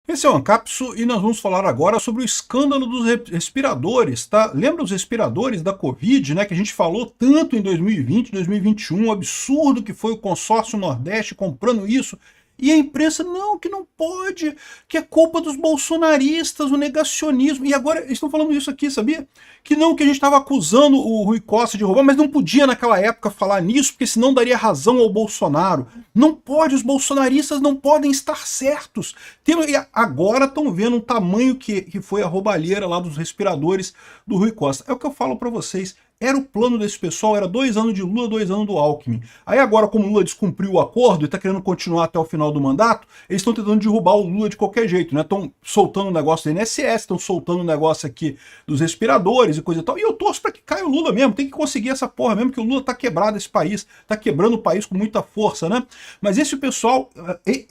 Esse é o Ancapsu e nós vamos falar agora sobre o escândalo dos respiradores, tá? Lembra os respiradores da Covid, né, que a gente falou tanto em 2020, 2021, o absurdo que foi o consórcio Nordeste comprando isso, e a imprensa, não, que não pode, que é culpa dos bolsonaristas, o negacionismo, e agora eles estão falando isso aqui, sabia? Que não, que a gente estava acusando o Rui Costa de roubar, mas não podia naquela época falar nisso, porque senão daria razão ao Bolsonaro. Não pode, os bolsonaristas não podem estar certos. E agora estão vendo o tamanho que foi a roubalheira lá dos respiradores do Rui Costa. É o que eu falo para vocês. Era o plano desse pessoal, era 2 anos de Lula, 2 anos do Alckmin. Aí agora, como o Lula descumpriu o acordo e está querendo continuar até o final do mandato, eles estão tentando derrubar o Lula de qualquer jeito, né? Estão soltando o negócio do INSS, estão soltando o negócio aqui dos respiradores e coisa e tal. E eu torço para que caia o Lula mesmo, tem que conseguir essa porra mesmo, que o Lula tá quebrado esse país, tá quebrando o país com muita força, né? Mas esse pessoal,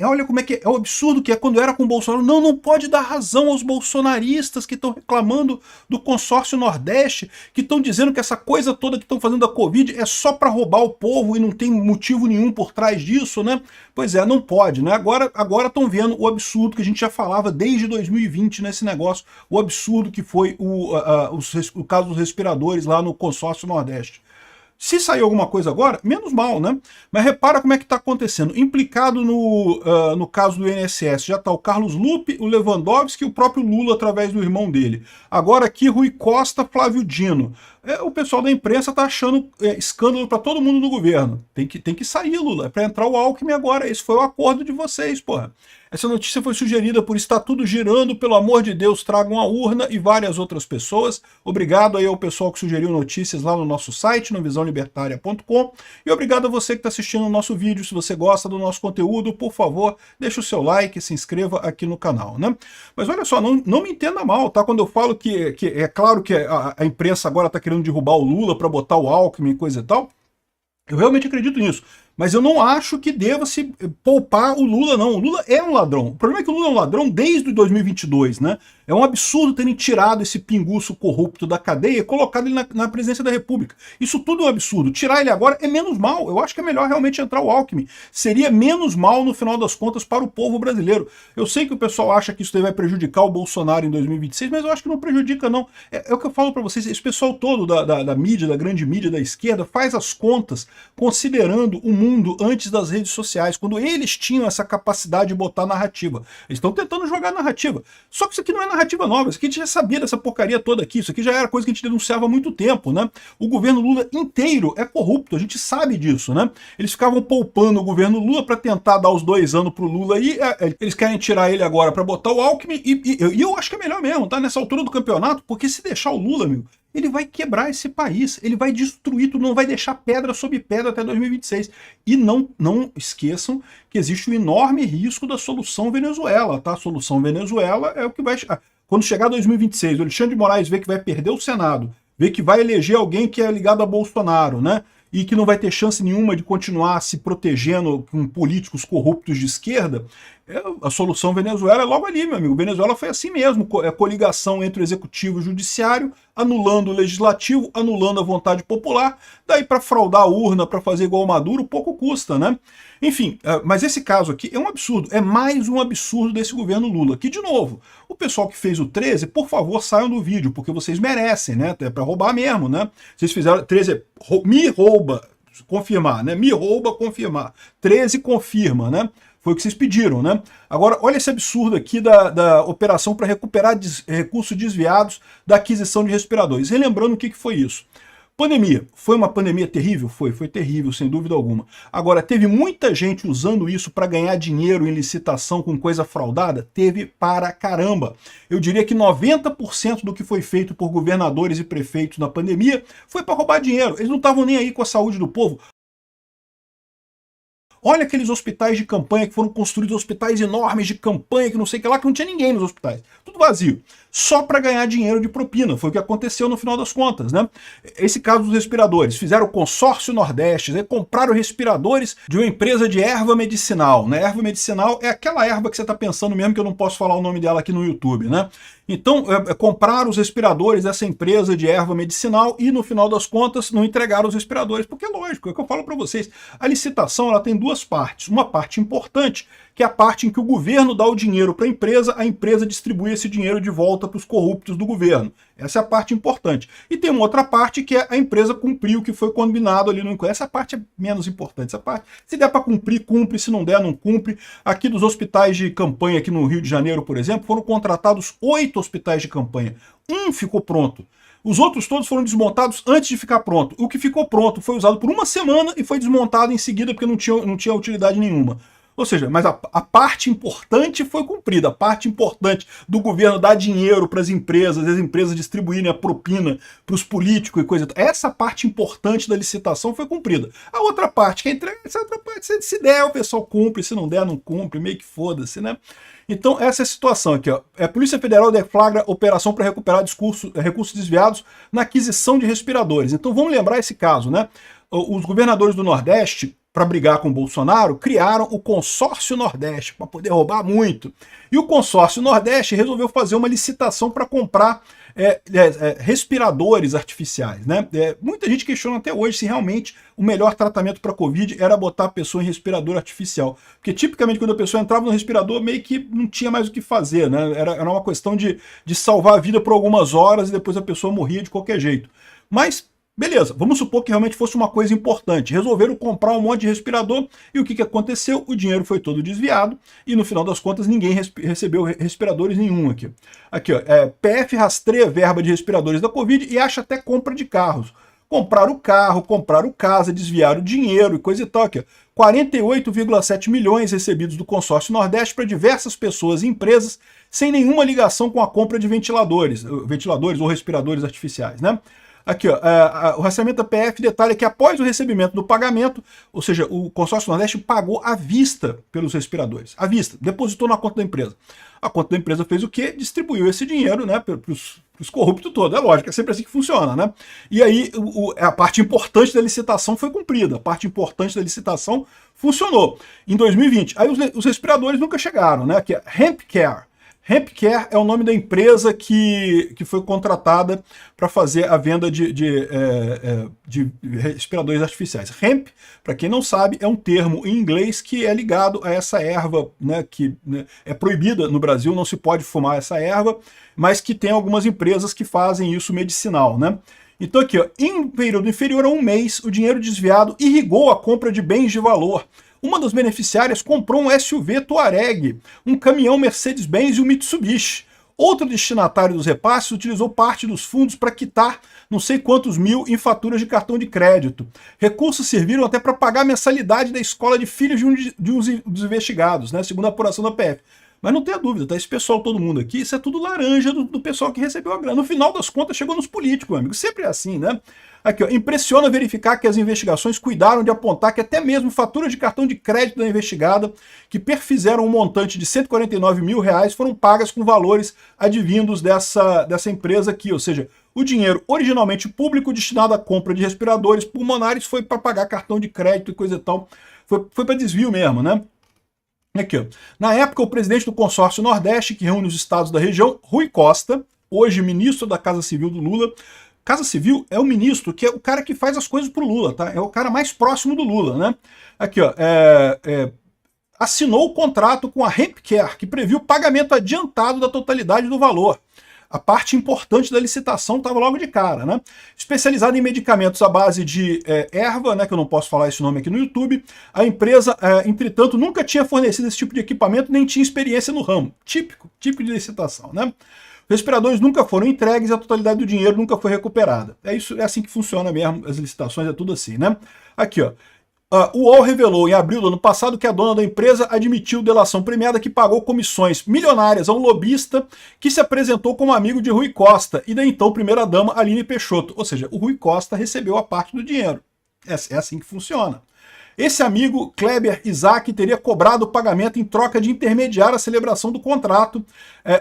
olha como é que é o absurdo que é quando era com o Bolsonaro. Não, não pode dar razão aos bolsonaristas que estão reclamando do consórcio Nordeste, que estão dizendo que essa coisa toda que estão fazendo da Covid é só para roubar o povo e não tem motivo nenhum por trás disso, né? Pois é, não pode, né? Agora estão vendo o absurdo que a gente já falava desde 2020 nesse negócio, o absurdo que foi o caso dos respiradores lá no consórcio Nordeste. Se sair alguma coisa agora, menos mal, né? Mas repara como é que está acontecendo. Implicado no caso do INSS já está o Carlos Lupe, o Lewandowski e o próprio Lula através do irmão dele. Agora aqui Rui Costa, Flávio Dino. O pessoal da imprensa está achando escândalo para todo mundo no governo. Tem que sair, Lula. É para entrar o Alckmin agora. Esse foi o acordo de vocês, porra. Essa notícia foi sugerida por Está Tudo Girando, pelo amor de Deus, tragam a urna e várias outras pessoas. Obrigado aí ao pessoal que sugeriu notícias lá no nosso site, no visãolibertaria.com. E obrigado a você que está assistindo o nosso vídeo. Se você gosta do nosso conteúdo, por favor, deixa o seu like e se inscreva aqui no canal, né? Mas olha só, não me entenda mal, tá? Quando eu falo que é claro que a imprensa agora está querendo derrubar o Lula para botar o Alckmin e coisa e tal, eu realmente acredito nisso. Mas eu não acho que deva se poupar o Lula, não. O Lula é um ladrão. O problema é que o Lula é um ladrão desde 2022, né? É um absurdo terem tirado esse pinguço corrupto da cadeia e colocado ele na presidência da República. Isso tudo é um absurdo. Tirar ele agora é menos mal. Eu acho que é melhor realmente entrar o Alckmin. Seria menos mal, no final das contas, para o povo brasileiro. Eu sei que o pessoal acha que isso daí vai prejudicar o Bolsonaro em 2026, mas eu acho que não prejudica, não. É o que eu falo para vocês. Esse pessoal todo da mídia, da grande mídia, da esquerda, faz as contas considerando o mundo antes das redes sociais, quando eles tinham essa capacidade de botar narrativa. Eles estão tentando jogar narrativa. Só que isso aqui não é narrativa nova, isso aqui a gente já sabia dessa porcaria toda aqui, isso aqui já era coisa que a gente denunciava há muito tempo, né? O governo Lula inteiro é corrupto, a gente sabe disso, né? Eles ficavam poupando o governo Lula para tentar dar os 2 anos pro Lula e eles querem tirar ele agora para botar o Alckmin e eu acho que é melhor mesmo, tá? Nessa altura do campeonato, porque se deixar o Lula, amigo, ele vai quebrar esse país, ele vai destruir tudo, não vai deixar pedra sobre pedra até 2026. E não esqueçam que existe o enorme risco da solução Venezuela, tá? A solução Venezuela é o que vai... Quando chegar 2026, o Alexandre de Moraes vê que vai perder o Senado, vê que vai eleger alguém que é ligado a Bolsonaro, né? E que não vai ter chance nenhuma de continuar se protegendo com políticos corruptos de esquerda, a solução Venezuela é logo ali, meu amigo. Venezuela foi assim mesmo, é coligação entre o executivo e o judiciário, anulando o legislativo, anulando a vontade popular, daí para fraudar a urna, para fazer igual o Maduro, pouco custa, né? Enfim, mas esse caso aqui é um absurdo, é mais um absurdo desse governo Lula, que, de novo, o pessoal que fez o 13, por favor, saiam do vídeo, porque vocês merecem, né? É para roubar mesmo, né? Vocês fizeram 13, me rouba, confirmar, né? Me rouba, confirmar. 13, confirma, né? Foi o que vocês pediram, né? Agora, olha esse absurdo aqui da operação para recuperar recursos desviados da aquisição de respiradores. Relembrando o que foi isso. Pandemia. Foi uma pandemia terrível? Foi terrível, sem dúvida alguma. Agora, teve muita gente usando isso para ganhar dinheiro em licitação com coisa fraudada? Teve para caramba. Eu diria que 90% do que foi feito por governadores e prefeitos na pandemia foi para roubar dinheiro. Eles não estavam nem aí com a saúde do povo. Olha aqueles hospitais de campanha que foram construídos, hospitais enormes de campanha, que não sei o que lá, que não tinha ninguém nos hospitais. Tudo vazio. Só para ganhar dinheiro de propina. Foi o que aconteceu no final das contas, né? Esse caso dos respiradores. Fizeram o consórcio Nordeste, né? Compraram respiradores de uma empresa de erva medicinal, né? Erva medicinal é aquela erva que você está pensando mesmo, que eu não posso falar o nome dela aqui no YouTube, né? Então, compraram os respiradores dessa empresa de erva medicinal e, no final das contas, não entregaram os respiradores. Porque, lógico, é o que eu falo para vocês. A licitação ela tem duas partes. Uma parte importante, que é a parte em que o governo dá o dinheiro para a empresa distribui esse dinheiro de volta para os corruptos do governo. Essa é a parte importante. E tem uma outra parte que é a empresa cumprir o que foi combinado ali no encontro. Essa parte é menos importante. Essa parte, se der para cumprir, cumpre. Se não der, não cumpre. Aqui dos hospitais de campanha aqui no Rio de Janeiro, por exemplo, foram contratados 8 hospitais de campanha. Um ficou pronto. Os outros todos foram desmontados antes de ficar pronto. O que ficou pronto foi usado por uma semana e foi desmontado em seguida porque não tinha utilidade nenhuma. Ou seja, mas a parte importante foi cumprida. A parte importante do governo dar dinheiro para as empresas distribuírem a propina para os políticos e coisa. Essa parte importante da licitação foi cumprida. A outra parte, que é entrega, essa outra parte, se der, o pessoal cumpre, se não der, não cumpre, meio que foda-se, né? Então, essa é a situação aqui, ó. A Polícia Federal deflagra operação para recuperar recursos desviados na aquisição de respiradores. Então, vamos lembrar esse caso, né? Os governadores do Nordeste, para brigar com o Bolsonaro, criaram o Consórcio Nordeste, para poder roubar muito. E o Consórcio Nordeste resolveu fazer uma licitação para comprar respiradores artificiais, né? Muita gente questiona até hoje se realmente o melhor tratamento para a Covid era botar a pessoa em respirador artificial. Porque tipicamente quando a pessoa entrava no respirador, meio que não tinha mais o que fazer, né? Era uma questão de salvar a vida por algumas horas e depois a pessoa morria de qualquer jeito. Mas beleza, vamos supor que realmente fosse uma coisa importante. Resolveram comprar um monte de respirador e o que aconteceu? O dinheiro foi todo desviado e no final das contas ninguém recebeu respiradores nenhum aqui. Aqui, ó, PF rastreia verba de respiradores da Covid e acha até compra de carros. Compraram o carro, compraram casa, desviaram dinheiro e coisa e tal. Aqui, 48,7 milhões recebidos do Consórcio Nordeste para diversas pessoas e empresas sem nenhuma ligação com a compra de ventiladores ou respiradores artificiais, né? Aqui, ó, o rastreamento da PF detalha que após o recebimento do pagamento, ou seja, o Consórcio Nordeste pagou à vista pelos respiradores. À vista, depositou na conta da empresa. A conta da empresa fez o quê? Distribuiu esse dinheiro, né, para os corruptos todos. É lógico, é sempre assim que funciona, né? E aí a parte importante da licitação foi cumprida, a parte importante da licitação funcionou. Em 2020, aí os respiradores nunca chegaram, né? Aqui, HempCare. HempCare é o nome da empresa que foi contratada para fazer a venda de respiradores artificiais. Hemp, para quem não sabe, é um termo em inglês que é ligado a essa erva, né, que é proibida no Brasil, não se pode fumar essa erva, mas que tem algumas empresas que fazem isso medicinal, né? Então aqui, ó, em um período inferior a um mês, o dinheiro desviado irrigou a compra de bens de valor. Uma das beneficiárias comprou um SUV Touareg, um caminhão Mercedes-Benz e um Mitsubishi. Outro destinatário dos repasses utilizou parte dos fundos para quitar não sei quantos mil em faturas de cartão de crédito. Recursos serviram até para pagar a mensalidade da escola de filhos de um dos investigados, né, segundo a apuração da PF. Mas não tenha dúvida, tá? Esse pessoal, todo mundo aqui, isso é tudo laranja do pessoal que recebeu a grana. No final das contas, chegou nos políticos, meu amigo. Sempre é assim, né? Aqui, ó, impressiona verificar que as investigações cuidaram de apontar que até mesmo faturas de cartão de crédito da investigada, que perfizeram um montante de R$149 mil, foram pagas com valores advindos dessa empresa aqui. Ou seja, o dinheiro originalmente público destinado à compra de respiradores pulmonares foi para pagar cartão de crédito e coisa e tal. Foi para desvio mesmo, né? Aqui, ó. Na época, o presidente do Consórcio Nordeste, que reúne os estados da região, Rui Costa, hoje ministro da Casa Civil do Lula. Casa Civil é o ministro, que é o cara que faz as coisas pro Lula, tá? É o cara mais próximo do Lula, né? Aqui, ó, assinou o contrato com a HempCare, que previu o pagamento adiantado da totalidade do valor. A parte importante da licitação estava logo de cara, né? Especializada em medicamentos à base de erva, né, que eu não posso falar esse nome aqui no YouTube, a empresa, entretanto, nunca tinha fornecido esse tipo de equipamento, nem tinha experiência no ramo. Típico de licitação, né? Os respiradores nunca foram entregues e a totalidade do dinheiro nunca foi recuperada. É assim que funciona mesmo, as licitações é tudo assim, né? Aqui, ó. O UOL revelou em abril do ano passado que a dona da empresa admitiu delação premiada que pagou comissões milionárias a um lobista que se apresentou como amigo de Rui Costa e da então primeira-dama Aline Peixoto. Ou seja, o Rui Costa recebeu a parte do dinheiro. É assim que funciona. Esse amigo, Kleber Isaac, teria cobrado o pagamento em troca de intermediar a celebração do contrato.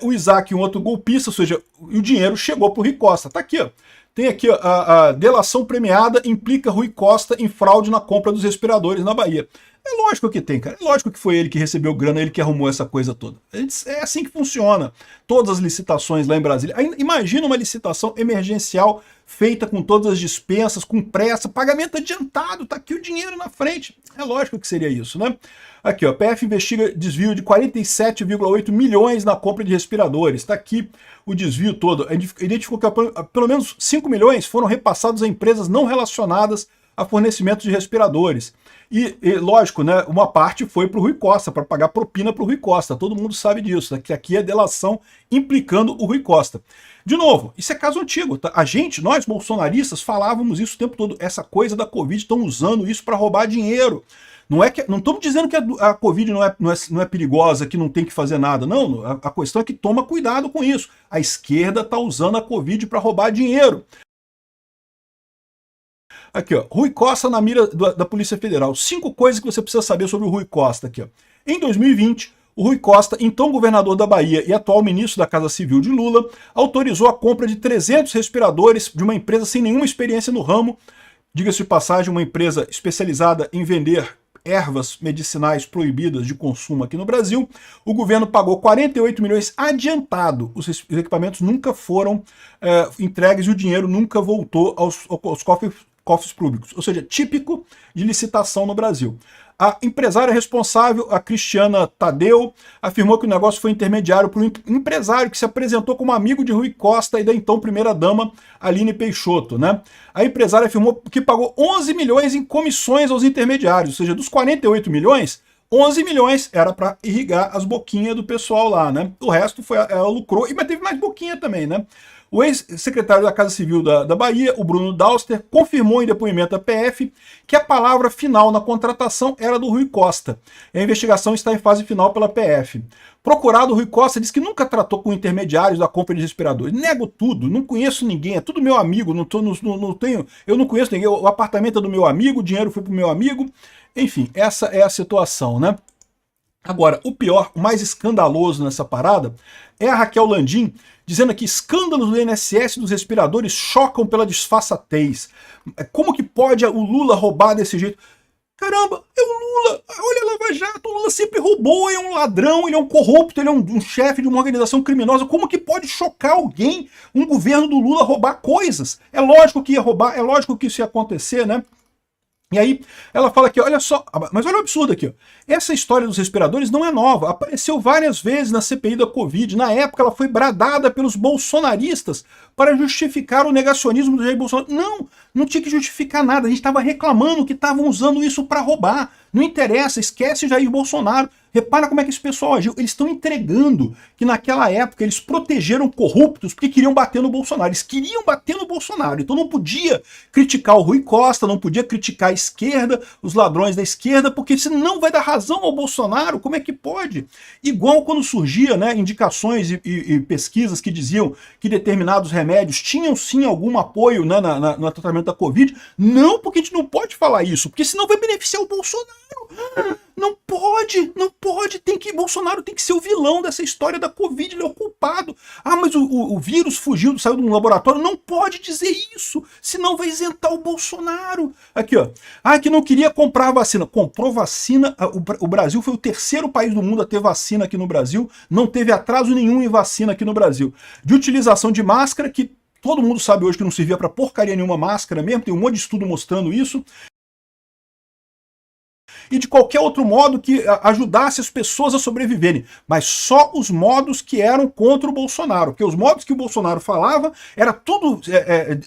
O Isaac, um outro golpista, ou seja, o dinheiro chegou para o Rui Costa. Tá aqui, ó. Tem aqui a delação premiada implica Rui Costa em fraude na compra dos respiradores na Bahia. É lógico que tem, cara. É lógico que foi ele que recebeu grana, ele que arrumou essa coisa toda. É assim que funciona. Todas as licitações lá em Brasília. Imagina uma licitação emergencial feita com todas as dispensas, com pressa, pagamento adiantado, tá aqui o dinheiro na frente. É lógico que seria isso, né? Aqui, ó, PF investiga desvio de 47,8 milhões na compra de respiradores. Está aqui o desvio todo. Identificou que pelo menos 5 milhões foram repassados a empresas não relacionadas a fornecimento de respiradores. E lógico, né, uma parte foi para o Rui Costa, para pagar propina para o Rui Costa. Todo mundo sabe disso, né, que aqui é delação implicando o Rui Costa. De novo, isso é caso antigo. Tá? Nós bolsonaristas, falávamos isso o tempo todo. Essa coisa da Covid, estão usando isso para roubar dinheiro. Não estamos dizendo que a Covid não é perigosa, que não tem que fazer nada. Não, a questão é que toma cuidado com isso. A esquerda está usando a Covid para roubar dinheiro. Aqui, ó, Rui Costa na mira da Polícia Federal. 5 coisas que você precisa saber sobre o Rui Costa aqui, ó. Em 2020, o Rui Costa, então governador da Bahia e atual ministro da Casa Civil de Lula, autorizou a compra de 300 respiradores de uma empresa sem nenhuma experiência no ramo, diga-se de passagem, uma empresa especializada em vender ervas medicinais proibidas de consumo aqui no Brasil. O governo pagou 48 milhões adiantado. Os equipamentos nunca foram entregues e o dinheiro nunca voltou aos cofres públicos, ou seja, típico de licitação no Brasil. A empresária responsável, a Cristiana Tadeu, afirmou que o negócio foi intermediário para um empresário que se apresentou como amigo de Rui Costa e da então primeira-dama Aline Peixoto. Né? A empresária afirmou que pagou 11 milhões em comissões aos intermediários, ou seja, dos 48 milhões, 11 milhões era para irrigar as boquinhas do pessoal lá. Né? O resto ela lucrou, mas teve mais boquinha também. Né? O ex-secretário da Casa Civil da Bahia, o Bruno Dauster, confirmou em depoimento à PF que a palavra final na contratação era do Rui Costa. A investigação está em fase final pela PF. Procurado, o Rui Costa disse que nunca tratou com intermediários da compra de respiradores. Nego tudo, não conheço ninguém, é tudo meu amigo, eu não conheço ninguém, o apartamento é do meu amigo, o dinheiro foi pro meu amigo. Enfim, essa é a situação, né? Agora, o pior, o mais escandaloso nessa parada é a Raquel Landim dizendo que escândalos do INSS dos respiradores chocam pela disfarçatez. Como que pode o Lula roubar desse jeito? Caramba, é o Lula, olha a Lava Jato, o Lula sempre roubou, é um ladrão, ele é um corrupto, ele é um chefe de uma organização criminosa. Como que pode chocar alguém, um governo do Lula, roubar coisas? É lógico que ia roubar, é lógico que isso ia acontecer, né? E aí ela fala aqui, olha só, mas olha o absurdo aqui, ó. Essa história dos respiradores não é nova, apareceu várias vezes na CPI da Covid, na época ela foi bradada pelos bolsonaristas para justificar o negacionismo do Jair Bolsonaro. Não tinha que justificar nada, a gente estava reclamando que estavam usando isso para roubar, não interessa, esquece Jair Bolsonaro. Repara como é que esse pessoal agiu. Eles estão entregando que naquela época eles protegeram corruptos porque queriam bater no Bolsonaro. Eles queriam bater no Bolsonaro. Então não podia criticar o Rui Costa, não podia criticar a esquerda, os ladrões da esquerda, porque senão vai dar razão ao Bolsonaro. Como é que pode? Igual quando surgia, né, indicações e pesquisas que diziam que determinados remédios tinham sim algum apoio, né, no tratamento da Covid. Não, porque a gente não pode falar isso, porque senão vai beneficiar o Bolsonaro. Não pode, Bolsonaro tem que ser o vilão dessa história da Covid, ele é o culpado. Ah, mas o vírus saiu de um laboratório, não pode dizer isso, senão vai isentar o Bolsonaro. Aqui, ó, que não queria comprar vacina, comprou vacina, o Brasil foi o terceiro país do mundo a ter vacina aqui no Brasil, não teve atraso nenhum em vacina aqui no Brasil. De utilização de máscara, que todo mundo sabe hoje que não servia pra porcaria nenhuma máscara mesmo, tem um monte de estudo mostrando isso. E de qualquer outro modo que ajudasse as pessoas a sobreviverem. Mas só os modos que eram contra o Bolsonaro. Porque os modos que o Bolsonaro falava era tudo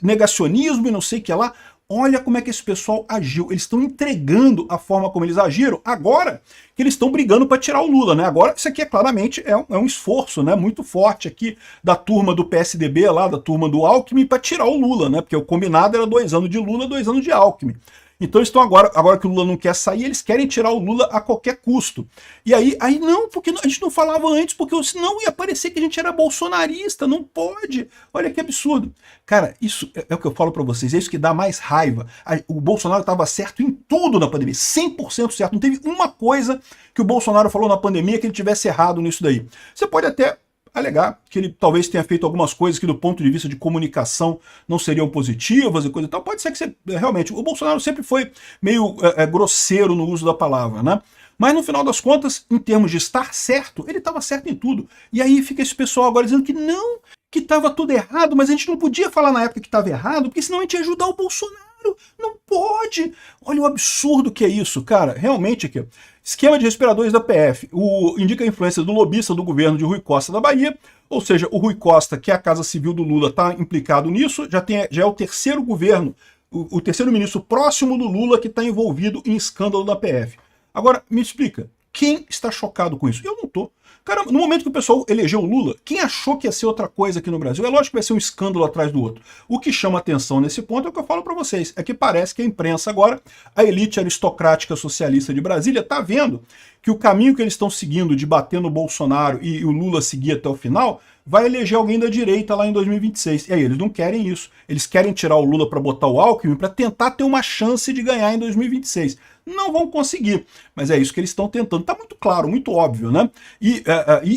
negacionismo e não sei o que lá. Olha como é que esse pessoal agiu. Eles estão entregando a forma como eles agiram agora que eles estão brigando para tirar o Lula, né? Agora isso aqui claramente é um esforço, né, muito forte aqui da turma do PSDB, lá da turma do Alckmin, para tirar o Lula, né? Porque o combinado era 2 anos de Lula, 2 anos de Alckmin. Então eles estão agora que o Lula não quer sair, eles querem tirar o Lula a qualquer custo. E aí não, porque a gente não falava antes, porque senão ia parecer que a gente era bolsonarista, não pode. Olha que absurdo. Cara, isso é o que eu falo pra vocês, é isso que dá mais raiva. O Bolsonaro estava certo em tudo na pandemia, 100% certo. Não teve uma coisa que o Bolsonaro falou na pandemia que ele tivesse errado nisso daí. Você pode até alegar que ele talvez tenha feito algumas coisas que do ponto de vista de comunicação não seriam positivas e coisa e tal. Pode ser que você, realmente, o Bolsonaro sempre foi meio grosseiro no uso da palavra, né? Mas no final das contas, em termos de estar certo, ele estava certo em tudo. E aí fica esse pessoal agora dizendo que não, que estava tudo errado, mas a gente não podia falar na época que estava errado, porque senão a gente ia ajudar o Bolsonaro. Não pode! Olha o absurdo que é isso, cara. Realmente aqui, esquema de respiradores da PF. Indica a influência do lobista do governo de Rui Costa da Bahia, ou seja, o Rui Costa, que é a Casa Civil do Lula, está implicado nisso, já é o terceiro governo, o terceiro ministro próximo do Lula que está envolvido em escândalo da PF. Agora, me explica, quem está chocado com isso? Eu não tô. Cara, no momento que o pessoal elegeu o Lula, quem achou que ia ser outra coisa aqui no Brasil? É lógico que vai ser um escândalo atrás do outro. O que chama atenção nesse ponto é o que eu falo para vocês, é que parece que a imprensa agora, a elite aristocrática socialista de Brasília, está vendo que o caminho que eles estão seguindo de bater no Bolsonaro e o Lula seguir até o final, vai eleger alguém da direita lá em 2026. E aí eles não querem isso. Eles querem tirar o Lula para botar o Alckmin para tentar ter uma chance de ganhar em 2026. Não vão conseguir, mas é isso que eles estão tentando. Tá muito claro, muito óbvio, né? E,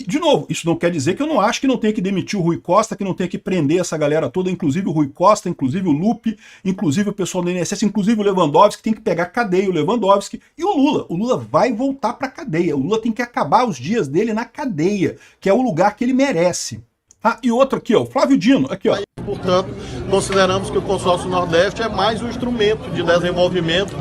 de novo, isso não quer dizer que eu não acho que não tenha que demitir o Rui Costa, que não tenha que prender essa galera toda, inclusive o Rui Costa, inclusive o Lupe, inclusive o pessoal do INSS, inclusive o Lewandowski, que tem que pegar cadeia, o Lewandowski e o Lula. O Lula vai voltar para cadeia. O Lula tem que acabar os dias dele na cadeia, que é o lugar que ele merece. Ah, e outro aqui, ó, o Flávio Dino, aqui, ó. Portanto, consideramos que o Consórcio Nordeste é mais um instrumento de desenvolvimento.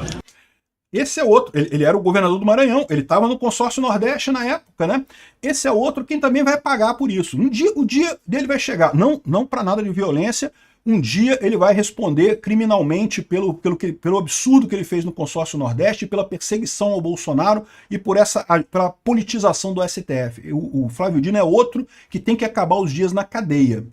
Esse é outro, ele era o governador do Maranhão, ele estava no Consórcio Nordeste na época, né? Esse é outro quem também vai pagar por isso. O dia dele vai chegar, não para nada de violência, um dia ele vai responder criminalmente pelo absurdo que ele fez no Consórcio Nordeste, pela perseguição ao Bolsonaro e pela politização do STF. O Flávio Dino é outro que tem que acabar os dias na cadeia.